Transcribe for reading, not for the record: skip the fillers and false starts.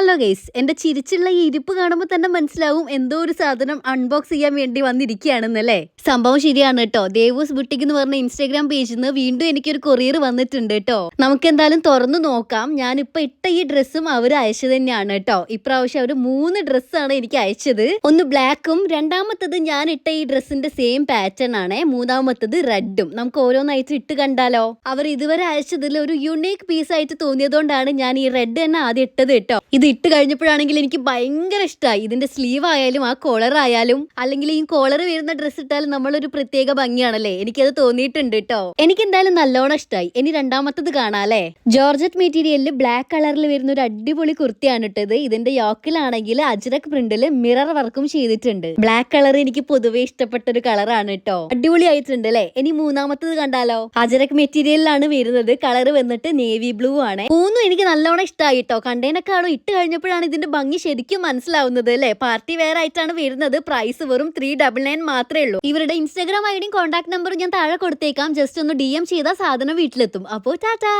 Hello guys, എന്റെ ചിരിച്ചുള്ള ഈ ഇരിപ്പ് കാണുമ്പോൾ തന്നെ മനസ്സിലാവും എന്തോ ഒരു സാധനം അൺബോക്സ് ചെയ്യാൻ വേണ്ടി വന്നിരിക്കുകയാണെന്നല്ലേ. സംഭവം ശരിയാണ് കേട്ടോ. ദേവൂസ് ബുട്ടിക് എന്ന് പറഞ്ഞ ഇൻസ്റ്റാഗ്രാം പേജിൽ നിന്ന് വീണ്ടും എനിക്കൊരു കൊറിയർ വന്നിട്ടുണ്ട് കേട്ടോ. നമുക്ക് എന്തായാലും തുറന്നു നോക്കാം. ഞാനിപ്പോ ഇട്ട ഈ ഡ്രസ്സും അവർ അയച്ചത് തന്നെയാണ് കേട്ടോ. ഇപ്രാവശ്യം അവർ 3 ഡ്രസ്സാണ് എനിക്ക് അയച്ചത്. ഒന്ന് ബ്ലാക്കും, രണ്ടാമത്തത് ഞാൻ ഇട്ട ഈ ഡ്രസ്സിന്റെ സെയിം പാറ്റേൺ ആണ്, മൂന്നാമത്തത് റെഡും. നമുക്ക് ഓരോന്നായിട്ട് ഇട്ട് കണ്ടാലോ. അവർ ഇതുവരെ അയച്ചതിൽ ഒരു യുണീക്ക് പീസ് ആയിട്ട് തോന്നിയതുകൊണ്ടാണ് ഞാൻ ഈ റെഡ് തന്നെ ആദ്യം ഇട്ടത് കേട്ടോ. ഇത് ഇട്ട് കഴിഞ്ഞപ്പോഴാണെങ്കിൽ എനിക്ക് ഭയങ്കര ഇഷ്ടമായി. ഇതിന്റെ സ്ലീവ് ആയാലും ആ കോളർ ആയാലും, അല്ലെങ്കിൽ ഈ കോളർ വരുന്ന ഡ്രസ്സ് ഇട്ടാലും നമ്മളൊരു പ്രത്യേക ഭംഗിയാണല്ലേ. എനിക്കത് തോന്നിയിട്ടുണ്ട് കേട്ടോ. എനിക്ക് എന്തായാലും നല്ലോണം ഇഷ്ടമായി. ഇനി രണ്ടാമത്തത് കാണാല്ലേ. ജോർജറ്റ് മെറ്റീരിയലിൽ ബ്ലാക്ക് കളറിൽ വരുന്ന ഒരു അടിപൊളി കുർത്തിയാണ് ഇട്ടത്. ഇതിന്റെ യോക്കിലാണെങ്കിൽ അജ്രക് പ്രിന്റിൽ മിറർ വർക്കും ചെയ്തിട്ടുണ്ട്. ബ്ലാക്ക് കളർ എനിക്ക് പൊതുവേ ഇഷ്ടപ്പെട്ട ഒരു കളറാണ് കേട്ടോ. അടിപൊളി ആയിട്ടുണ്ട് അല്ലെ. ഇനി മൂന്നാമത്തത് കണ്ടാലോ. അജ്രക് മെറ്റീരിയലിലാണ് വരുന്നത്. കളർ വന്നിട്ട് നേവി ബ്ലൂ ആണ്. മൂന്നും എനിക്ക് നല്ലോണം ഇഷ്ടമായി കേട്ടോ. കണ്ടേനേക്കാളും ഇട്ട് കഴിഞ്ഞപ്പോഴാണ് ഇതിന്റെ ഭംഗി ശരിക്കും മനസ്സിലാവുന്നത് അല്ലെ. പാർട്ടി വെയർ ആയിട്ടാണ് വരുന്നത്. പ്രൈസ് വെറും 399 മാത്രമേ ഉള്ളൂ. ഇവരുടെ ഇൻസ്റ്റാഗ്രാം ഐഡിയും കോൺടാക്ട് നമ്പറും ഞാൻ താഴെ കൊടുത്തേക്കാം. ജസ്റ്റ് ഒന്ന് DM ചെയ്താൽ സാധനം വീട്ടിലെത്തും. അപ്പോൾ ടാറ്റാ.